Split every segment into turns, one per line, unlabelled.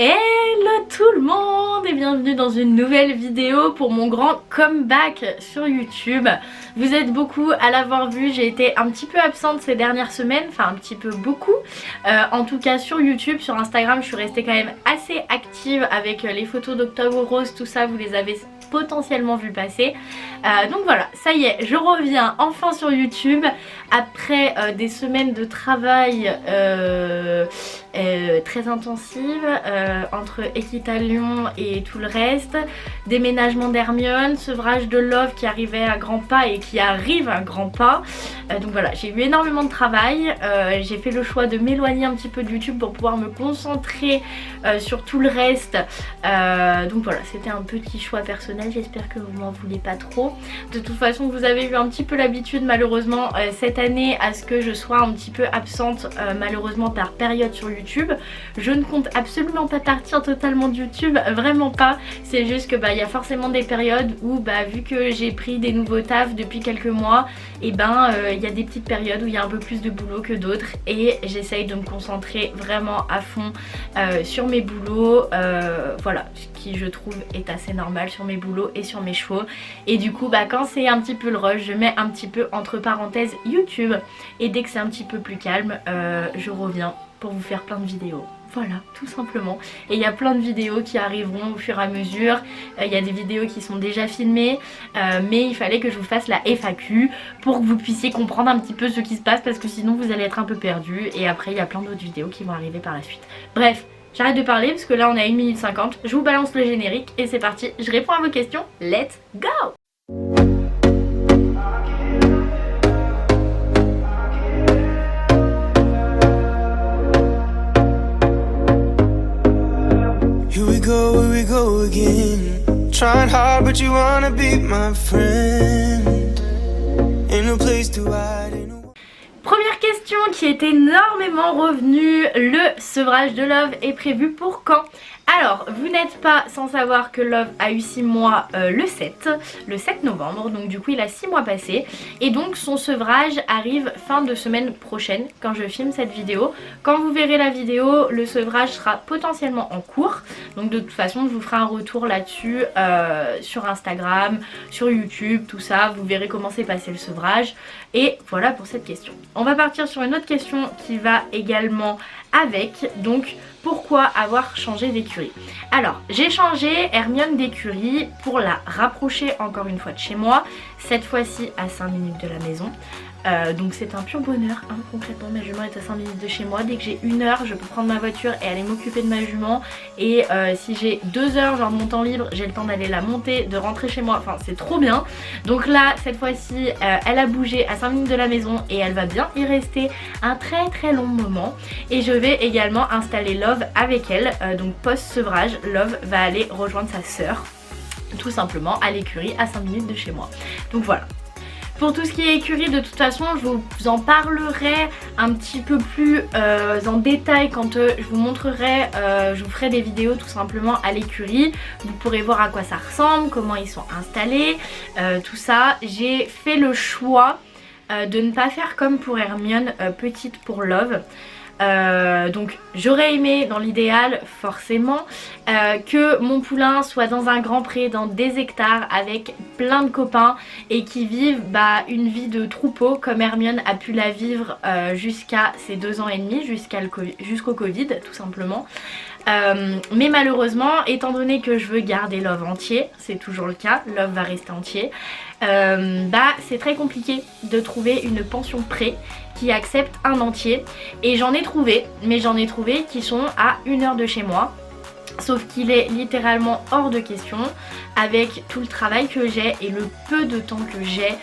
Hello tout le monde et bienvenue dans une nouvelle vidéo pour mon grand comeback sur YouTube. Vous êtes beaucoup à l'avoir vu, j'ai été un petit peu absente ces dernières semaines, enfin un petit peu beaucoup. En tout cas sur YouTube, sur Instagram je suis restée quand même assez active avec les photos d'Octobre Rose, tout ça vous les avez potentiellement vu passer. Donc voilà, ça y est, je reviens enfin sur YouTube après des semaines de travail très intensives entre Équitalyon et tout le reste, déménagement d'Hermione, sevrage de Love qui arrivait à grands pas et qui arrive à grands pas. Donc voilà, j'ai eu énormément de travail, j'ai fait le choix de m'éloigner un petit peu de YouTube pour pouvoir me concentrer sur tout le reste. Donc voilà, c'était un petit choix personnel, j'espère que vous m'en voulez pas trop. De toute façon vous avez eu un petit peu l'habitude malheureusement cette année à ce que je sois un petit peu absente malheureusement par période sur YouTube. Je ne compte absolument pas partir totalement de YouTube, vraiment pas. C'est juste que il y a forcément des périodes où vu que j'ai pris des nouveaux tafs depuis quelques mois, et il y a des petites périodes où il y a un peu plus de boulot que d'autres et j'essaye de me concentrer vraiment à fond sur mes boulots, voilà, ce qui je trouve est assez normal sur mes boulots et sur mes chevaux. Et du coup quand c'est un petit peu le rush, je mets un petit peu entre parenthèses YouTube et dès que c'est un petit peu plus calme, je reviens pour vous faire plein de vidéos. Voilà, tout simplement. Et il y a plein de vidéos qui arriveront au fur et à mesure. Il y a des vidéos qui sont déjà filmées, mais il fallait que je vous fasse la FAQ pour que vous puissiez comprendre un petit peu ce qui se passe, parce que sinon vous allez être un peu perdu. Et après il y a plein d'autres vidéos qui vont arriver par la suite. Bref, j'arrête de parler parce que là on a 1 minute 50. Je vous balance le générique et c'est parti. Je réponds à vos questions. Let's go!
Here we go again. Trying hard, but you wanna be my friend. Ain't no place to hide.
Première question qui est énormément revenue, le sevrage de Love est prévu pour quand? Alors, vous n'êtes pas sans savoir que Love a eu 6 mois le 7 novembre, donc du coup il a 6 mois passés. Et donc son sevrage arrive fin de semaine prochaine quand je filme cette vidéo. Quand vous verrez la vidéo, le sevrage sera potentiellement en cours. Donc de toute façon je vous ferai un retour là-dessus sur Instagram, sur YouTube, tout ça. Vous verrez comment s'est passé le sevrage. Et voilà pour cette question. On va partir sur une autre question qui va également avec, donc pourquoi avoir changé d'écurie? Alors j'ai changé Hermione d'écurie pour la rapprocher encore une fois de chez moi, cette fois-ci à 5 minutes de la maison. Donc c'est un pur bonheur, hein, concrètement ma jument est à 5 minutes de chez moi. Dès que j'ai 1 heure je peux prendre ma voiture et aller m'occuper de ma jument. Et si j'ai 2 heures genre de mon temps libre, j'ai le temps d'aller la monter, de rentrer chez moi, enfin c'est trop bien. Donc là cette fois-ci elle a bougé à 5 minutes de la maison et elle va bien y rester un très long moment. Et je vais également installer Love avec elle, donc post-sevrage Love va aller rejoindre sa sœur tout simplement à l'écurie à 5 minutes de chez moi. Donc voilà. Pour tout ce qui est écurie, de toute façon je vous en parlerai un petit peu plus en détail quand je vous montrerai, je vous ferai des vidéos tout simplement à l'écurie. Vous pourrez voir à quoi ça ressemble, comment ils sont installés, tout ça. J'ai fait le choix de ne pas faire comme pour Hermione, petite pour Love. Donc j'aurais aimé dans l'idéal forcément que mon poulain soit dans un grand pré, dans des hectares avec plein de copains et qui vivent une vie de troupeau comme Hermione a pu la vivre jusqu'à ses 2 ans et demi, jusqu'au Covid tout simplement. Mais malheureusement, étant donné que je veux garder Love entier, c'est toujours le cas, Love va rester entier, c'est très compliqué de trouver une pension pré qui accepte un entier. Et j'en ai trouvé, mais j'en ai trouvé qui sont à 1 heure de chez moi. Sauf qu'il est littéralement hors de question avec tout le travail que j'ai et le peu de temps que j'ai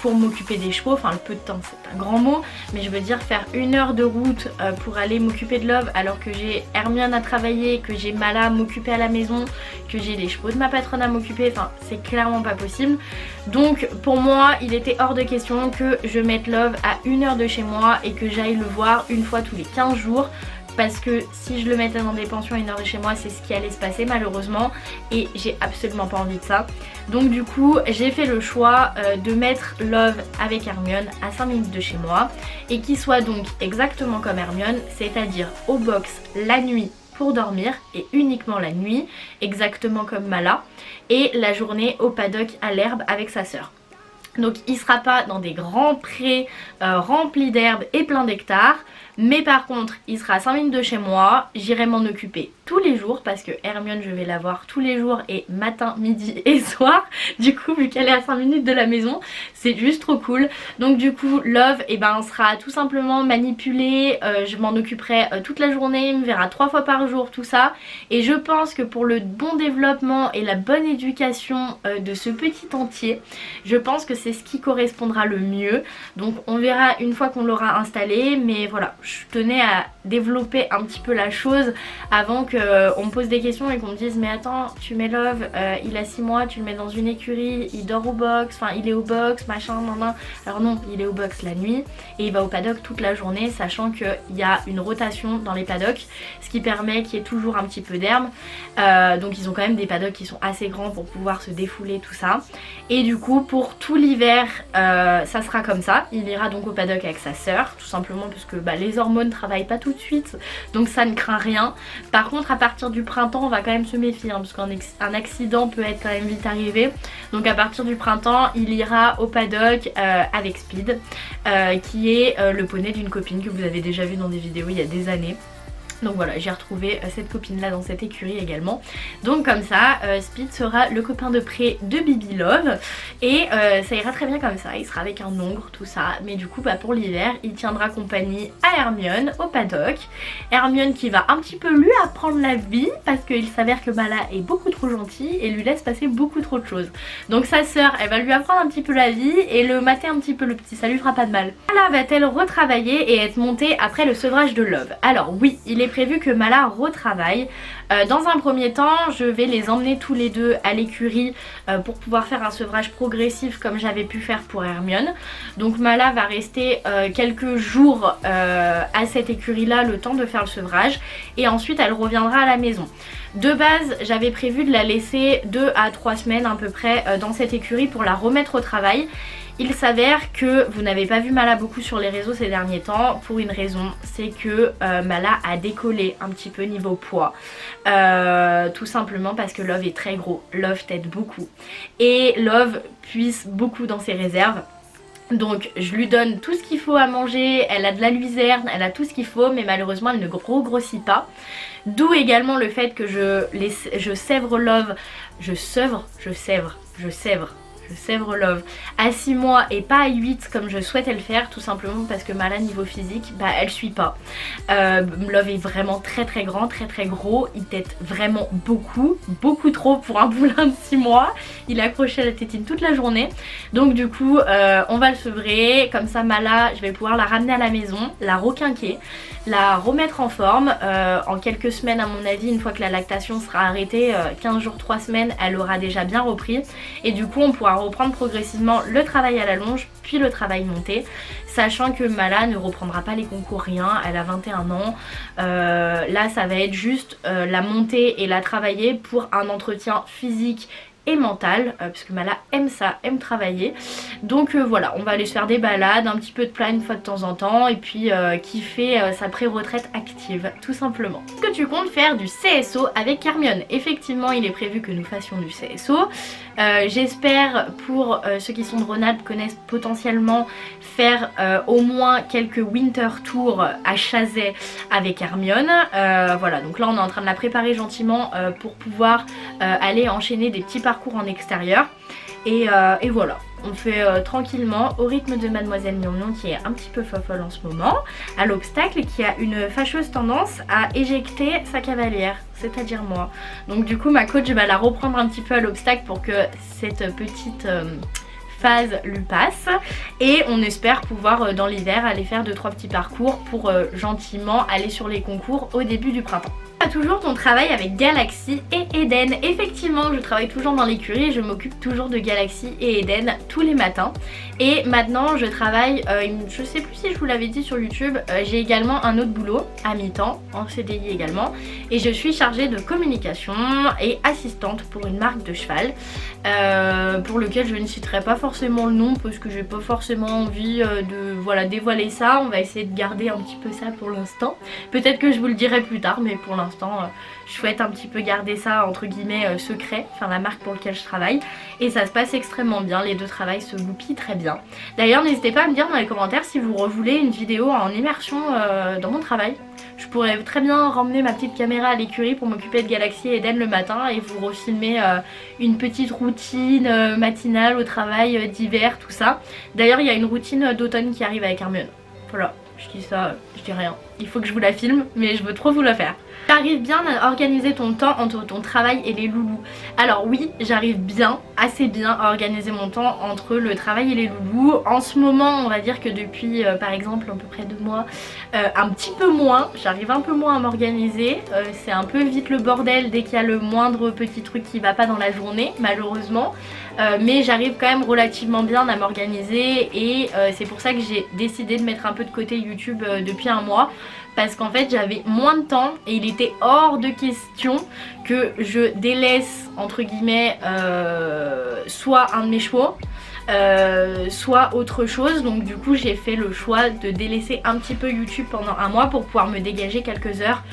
pour m'occuper des chevaux. Enfin le peu de temps c'est un grand mot, mais je veux dire faire 1 heure de route pour aller m'occuper de Love alors que j'ai Hermione à travailler, que j'ai Mala à m'occuper à la maison, que j'ai les chevaux de ma patronne à m'occuper, enfin c'est clairement pas possible. Donc pour moi il était hors de question que je mette Love à 1 heure de chez moi et que j'aille le voir une fois tous les 15 jours. Parce que si je le mettais dans des pensions à 1 heure de chez moi, c'est ce qui allait se passer malheureusement. Et j'ai absolument pas envie de ça. Donc du coup j'ai fait le choix de mettre Love avec Hermione à 5 minutes de chez moi. Et qu'il soit donc exactement comme Hermione, c'est-à-dire au box la nuit pour dormir et uniquement la nuit, exactement comme Mala, et la journée au paddock à l'herbe avec sa sœur. Donc il sera pas dans des grands prés remplis d'herbe et plein d'hectares, mais par contre il sera à 5 minutes de chez moi, j'irai m'en occuper tous les jours parce que Hermione je vais la voir tous les jours et matin, midi et soir, du coup vu qu'elle est à 5 minutes de la maison c'est juste trop cool. Donc du coup Love sera tout simplement manipulé, je m'en occuperai toute la journée, il me verra 3 fois par jour tout ça, et je pense que pour le bon développement et la bonne éducation de ce petit entier, je pense que c'est ce qui correspondra le mieux. Donc on verra une fois qu'on l'aura installé, mais voilà, je tenais à développer un petit peu la chose avant qu'on me pose des questions et qu'on me dise mais attends, tu mets Love, il a 6 mois, tu le mets dans une écurie, il dort au box, enfin il est au box, machin, nan. Alors non, il est au box la nuit et il va au paddock toute la journée, sachant qu'il y a une rotation dans les paddocks, ce qui permet qu'il y ait toujours un petit peu d'herbe. Donc ils ont quand même des paddocks qui sont assez grands pour pouvoir se défouler, tout ça. Et du coup pour tout l'hiver ça sera comme ça, il ira donc au paddock avec sa sœur, tout simplement parce que les hormones travaillent pas tout de suite, donc ça ne craint rien. Par contre à partir du printemps on va quand même se méfier, hein, parce qu'un accident peut être quand même vite arrivé. Donc à partir du printemps il ira au paddock avec Speed, qui est le poney d'une copine que vous avez déjà vu dans des vidéos il y a des années. Donc voilà, j'ai retrouvé cette copine là dans cette écurie également. Donc comme ça, Speed sera le copain de près de Bibi Love. Et ça ira très bien comme ça, il sera avec un hongre, tout ça. Mais du coup pour l'hiver, il tiendra compagnie à Hermione au paddock. Hermione qui va un petit peu lui apprendre la vie, parce qu'il s'avère que Mala est beaucoup trop gentille et lui laisse passer beaucoup trop de choses. Donc sa sœur, elle va lui apprendre un petit peu la vie et le mater un petit peu le petit, ça lui fera pas de mal. Mala va-t-elle retravailler et être montée après le sevrage de Love? Alors oui, il est prévu que Mala retravaille. Dans un premier temps, je vais les emmener tous les deux à l'écurie pour pouvoir faire un sevrage progressif comme j'avais pu faire pour Hermione. Donc Mala va rester quelques jours à cette écurie là, le temps de faire le sevrage, et ensuite elle reviendra à la maison. De base, j'avais prévu de la laisser 2 à 3 semaines à peu près dans cette écurie pour la remettre au travail. Il s'avère que vous n'avez pas vu Mala beaucoup sur les réseaux ces derniers temps pour une raison, c'est que Mala a décollé un petit peu niveau poids, tout simplement parce que Love est très gros, Love tète beaucoup et Love puise beaucoup dans ses réserves. Donc je lui donne tout ce qu'il faut à manger, elle a de la luzerne, elle a tout ce qu'il faut, mais malheureusement elle ne grossit pas. D'où également le fait que je sèvre Love, je sèvre Love à 6 mois et pas à 8 comme je souhaitais le faire, tout simplement parce que Mala niveau physique elle suit pas. Love est vraiment très grand, très gros, il tète vraiment beaucoup trop pour un poulain de 6 mois, il est accroché à la tétine toute la journée. Donc du coup on va le sevrer, comme ça Mala je vais pouvoir la ramener à la maison, la requinquer, la remettre en forme en quelques semaines à mon avis, une fois que la lactation sera arrêtée, 15 jours 3 semaines, elle aura déjà bien repris et du coup on pourra reprendre progressivement le travail à la longe puis le travail monté, sachant que Mala ne reprendra pas les concours, rien, elle a 21 ans. Là ça va être juste la montée et la travailler pour un entretien physique et mentale, parce que Mala aime ça, aime travailler. Donc voilà, on va aller se faire des balades, un petit peu de plat une fois de temps en temps, et puis kiffer sa pré-retraite active, tout simplement. Est-ce que tu comptes faire du CSO avec Hermione? Effectivement, il est prévu que nous fassions du CSO. J'espère, pour ceux qui sont de Rhône-Alpes, connaissent potentiellement faire au moins quelques winter tours à Chazay avec Hermione. Voilà, donc là on est en train de la préparer gentiment pour pouvoir aller enchaîner des petits parcours en extérieur. Et voilà, on fait tranquillement au rythme de Mademoiselle Mion qui est un petit peu fofolle en ce moment, à l'obstacle, et qui a une fâcheuse tendance à éjecter sa cavalière, c'est-à-dire moi. Donc du coup ma coach va la reprendre un petit peu à l'obstacle pour que cette petite phase lui passe, et on espère pouvoir dans l'hiver aller faire 2-3 petits parcours pour gentiment aller sur les concours au début du printemps. Toujours ton travail avec Galaxy et Eden. Effectivement, je travaille toujours dans l'écurie et je m'occupe toujours de Galaxy et Eden tous les matins. Et maintenant je travaille, je sais plus si je vous l'avais dit sur YouTube, j'ai également un autre boulot à mi-temps, en CDI également, et je suis chargée de communication et assistante pour une marque de cheval, pour lequel je ne citerai pas forcément le nom parce que j'ai pas forcément envie de dévoiler ça. On va essayer de garder un petit peu ça pour l'instant, peut-être que je vous le dirai plus tard, mais pour l'instant l'instant je souhaite un petit peu garder ça entre guillemets secret, enfin la marque pour laquelle je travaille, et ça se passe extrêmement bien, les deux travails se goupillent très bien. D'ailleurs n'hésitez pas à me dire dans les commentaires si vous revoulez une vidéo en immersion dans mon travail. Je pourrais très bien ramener ma petite caméra à l'écurie pour m'occuper de Galaxy et Eden le matin et vous refilmer une petite routine matinale au travail d'hiver, tout ça. D'ailleurs il y a une routine d'automne qui arrive avec Hermione. Voilà, je dis ça, je dis rien. Il faut que je vous la filme mais je veux trop vous la faire. T'arrives bien à organiser ton temps entre ton travail et les loulous? Alors oui, j'arrive bien, assez bien à organiser mon temps entre le travail et les loulous. En ce moment, on va dire que depuis par exemple à peu près 2 mois, un petit peu moins, j'arrive un peu moins à m'organiser. C'est un peu vite le bordel dès qu'il y a le moindre petit truc qui va pas dans la journée, malheureusement. Mais j'arrive quand même relativement bien à m'organiser et c'est pour ça que j'ai décidé de mettre un peu de côté YouTube depuis un mois. Parce qu'en fait j'avais moins de temps et il était hors de question que je délaisse entre guillemets soit un de mes chevaux, soit autre chose. Donc du coup j'ai fait le choix de délaisser un petit peu YouTube pendant un mois pour pouvoir me dégager quelques heures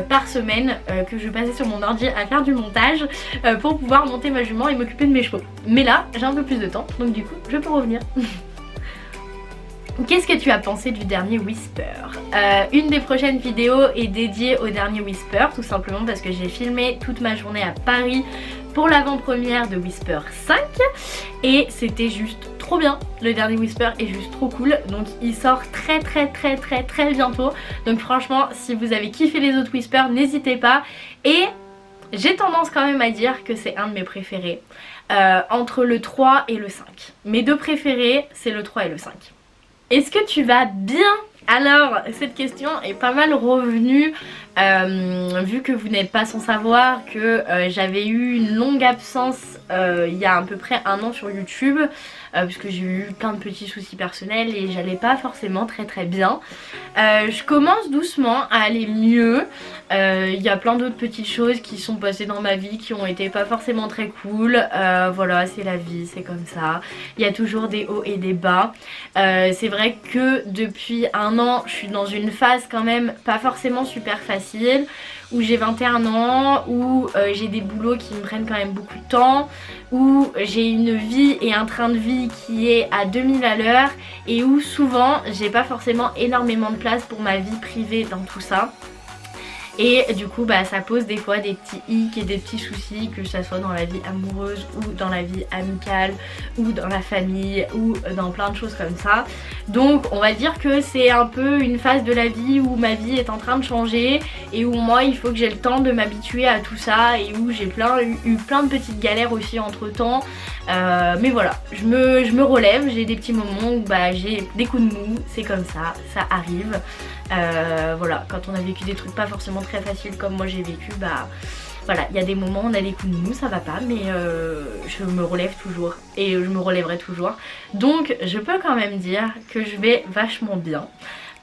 par semaine que je passais sur mon ordi à faire du montage pour pouvoir monter ma jument et m'occuper de mes chevaux. Mais là j'ai un peu plus de temps donc du coup je peux revenir. Qu'est-ce que tu as pensé du dernier Whisper? Une des prochaines vidéos est dédiée au dernier Whisper, tout simplement parce que j'ai filmé toute ma journée à Paris pour l'avant-première de Whisper 5 et c'était juste trop bien. Le dernier Whisper est juste trop cool, donc il sort très bientôt. Donc franchement, si vous avez kiffé les autres Whisper, n'hésitez pas. Et j'ai tendance quand même à dire que c'est un de mes préférés, entre le 3 et le 5. Mes deux préférés, c'est le 3 et le 5. Est-ce que tu vas bien? Alors cette question est pas mal revenue vu que vous n'êtes pas sans savoir que j'avais eu une longue absence il y a à peu près 1 an sur YouTube parce que j'ai eu plein de petits soucis personnels et j'allais pas forcément très bien. Je commence doucement à aller mieux. Il y a plein d'autres petites choses qui sont passées dans ma vie qui ont été pas forcément très cool. Voilà, c'est la vie, c'est comme ça. Il y a toujours des hauts et des bas. C'est vrai que depuis 1 an, je suis dans une phase quand même pas forcément super facile, où j'ai 21 ans, où j'ai des boulots qui me prennent quand même beaucoup de temps, où j'ai une vie et un train de vie qui est à 2000 à l'heure et où souvent j'ai pas forcément énormément de place pour ma vie privée dans tout ça. Et du coup bah ça pose des fois des petits hics et des petits soucis, que ça soit dans la vie amoureuse ou dans la vie amicale ou dans la famille ou dans plein de choses comme ça. Donc on va dire que c'est un peu une phase de la vie où ma vie est en train de changer et où moi il faut que j'ai le temps de m'habituer à tout ça et où j'ai eu plein de petites galères aussi entre temps. Mais voilà, je me relève, j'ai des petits moments où bah, j'ai des coups de mou, c'est comme ça arrive. Voilà, quand on a vécu des trucs pas forcément très faciles comme moi j'ai vécu, bah voilà, il y a des moments où on a des coups de mou, ça va pas, mais je me relève toujours et je me relèverai toujours. Donc je peux quand même dire que je vais vachement bien.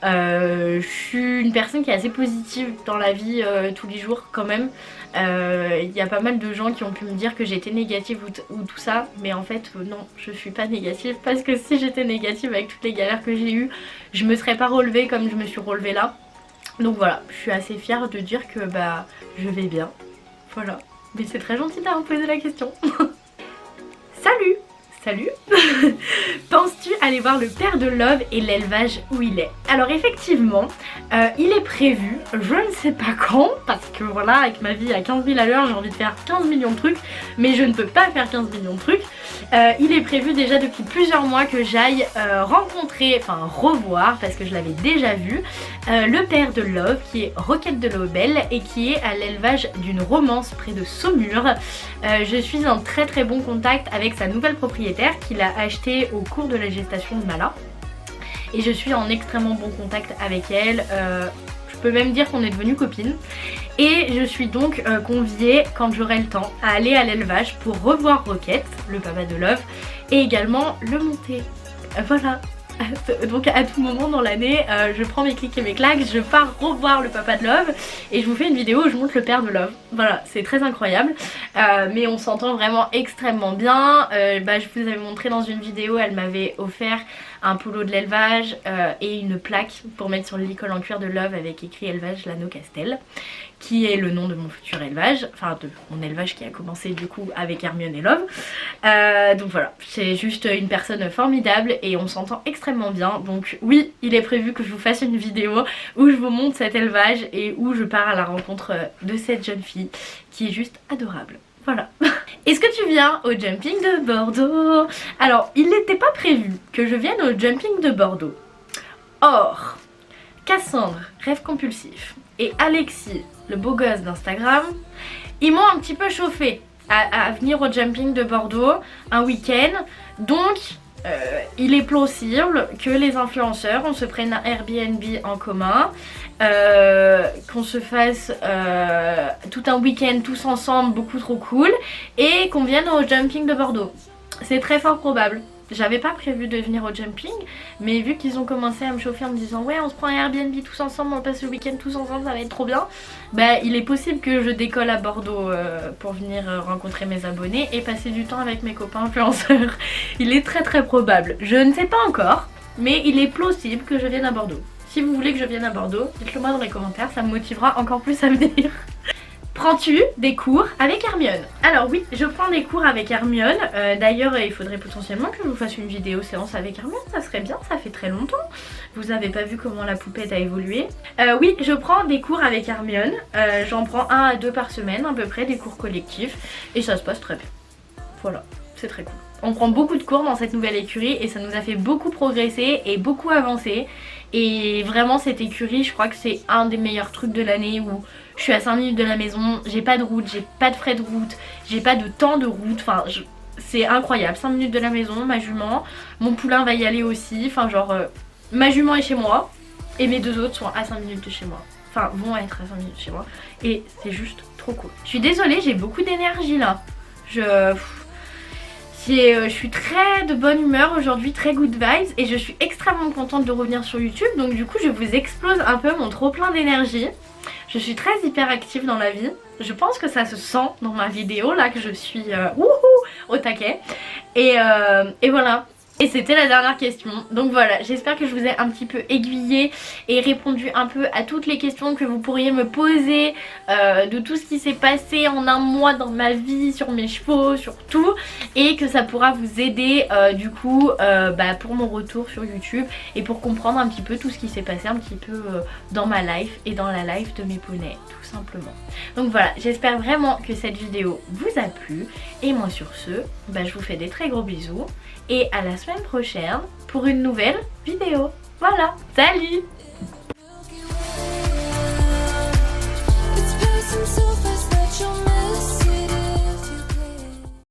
Je suis une personne qui est assez positive dans la vie tous les jours quand même. Il y a pas mal de gens qui ont pu me dire que j'étais négative ou tout ça, mais en fait non, je suis pas négative, parce que si j'étais négative avec toutes les galères que j'ai eues, je me serais pas relevée comme je me suis relevée là. Donc voilà, je suis assez fière de dire que bah je vais bien. Voilà, mais c'est très gentil d'avoir posé la question. Salut! Salut. Penses-tu aller voir le père de Love et l'élevage où il est? Alors effectivement, il est prévu, je ne sais pas quand, parce que voilà, avec ma vie à 15 000 à l'heure, j'ai envie de faire 15 millions de trucs, mais je ne peux pas faire 15 millions de trucs. Il est prévu déjà depuis plusieurs mois que j'aille rencontrer, enfin revoir, parce que je l'avais déjà vu, le père de Love, qui est Roquette de Lobel et qui est à l'élevage d'une romance près de Saumur. Je suis en très bon contact avec sa nouvelle propriétaire qu'il a acheté au cours de la gestation de Mala, et je suis en extrêmement bon contact avec elle. Je peux même dire qu'on est devenues copines, et je suis donc conviée quand j'aurai le temps à aller à l'élevage pour revoir Roquette, le papa de Love, et également le monter. Voilà. Donc à tout moment dans l'année, je prends mes clics et mes claques, je pars revoir le papa de Love et je vous fais une vidéo où je montre le père de Love. Voilà, c'est très incroyable, mais on s'entend vraiment extrêmement bien. Je vous avais montré dans une vidéo, elle m'avait offert un polo de l'élevage et une plaque pour mettre sur le licol en cuir de Love avec écrit élevage Lano Castel, qui est le nom de mon futur élevage, enfin de mon élevage qui a commencé du coup avec Hermione et Love. Donc voilà, c'est juste une personne formidable et on s'entend extrêmement bien. Donc oui, il est prévu que je vous fasse une vidéo où je vous montre cet élevage et où je pars à la rencontre de cette jeune fille qui est juste adorable. Voilà. Est-ce que tu viens au jumping de Bordeaux? Alors, il n'était pas prévu que je vienne au jumping de Bordeaux. Or, Cassandre, rêve compulsif, et Alexis, le beau gosse d'Instagram, ils m'ont un petit peu chauffé à venir au jumping de Bordeaux un week-end. Donc, il est plausible que les influenceurs, on se prenne un Airbnb en commun, qu'on se fasse tout un week-end tous ensemble, beaucoup trop cool, et qu'on vienne au jumping de Bordeaux. C'est très fort probable. J'avais pas prévu de venir au jumping, mais vu qu'ils ont commencé à me chauffer en me disant ouais on se prend un Airbnb tous ensemble, on passe le week-end tous ensemble, ça va être trop bien, bah il est possible que je décolle à Bordeaux pour venir rencontrer mes abonnés et passer du temps avec mes copains influenceurs. Il est très très probable, je ne sais pas encore, mais il est plausible que je vienne à Bordeaux. Si vous voulez que je vienne à Bordeaux, dites-le moi dans les commentaires, ça me motivera encore plus à venir. Prends-tu des cours avec Hermione? Alors oui, je prends des cours avec Hermione. D'ailleurs, il faudrait potentiellement que je vous fasse une vidéo séance avec Hermione, ça serait bien, ça fait très longtemps. Vous avez pas vu comment la poupette a évolué. Oui, je prends des cours avec Hermione. J'en prends 1 à 2 par semaine à peu près, des cours collectifs. Et ça se passe très bien. Voilà, c'est très cool. On prend beaucoup de cours dans cette nouvelle écurie et ça nous a fait beaucoup progresser et beaucoup avancer. Et vraiment cette écurie, je crois que c'est un des meilleurs trucs de l'année où je suis à 5 minutes de la maison, j'ai pas de route, j'ai pas de frais de route, j'ai pas de temps de route, enfin c'est incroyable. 5 minutes de la maison, ma jument, mon poulain va y aller aussi, enfin genre ma jument est chez moi et mes 2 autres sont à 5 minutes de chez moi. Enfin vont être à 5 minutes de chez moi et c'est juste trop cool. Je suis désolée, j'ai beaucoup d'énergie là. Je suis très de bonne humeur aujourd'hui, très good vibes et je suis extrêmement contente de revenir sur YouTube. Donc du coup je vous explose un peu mon trop plein d'énergie. Je suis très hyper active dans la vie. Je pense que ça se sent dans ma vidéo là que je suis au taquet. Et voilà. Et c'était la dernière question. Donc voilà, j'espère que je vous ai un petit peu aiguillé et répondu un peu à toutes les questions que vous pourriez me poser de tout ce qui s'est passé en un mois dans ma vie, sur mes chevaux, sur tout, et que ça pourra vous aider du coup pour mon retour sur YouTube et pour comprendre un petit peu tout ce qui s'est passé un petit peu dans ma life et dans la life de mes poneys tout simplement. Donc voilà, j'espère vraiment que cette vidéo vous a plu et moi sur ce, je vous fais des très gros bisous et à la semaine prochaine pour une nouvelle vidéo. Voilà, salut!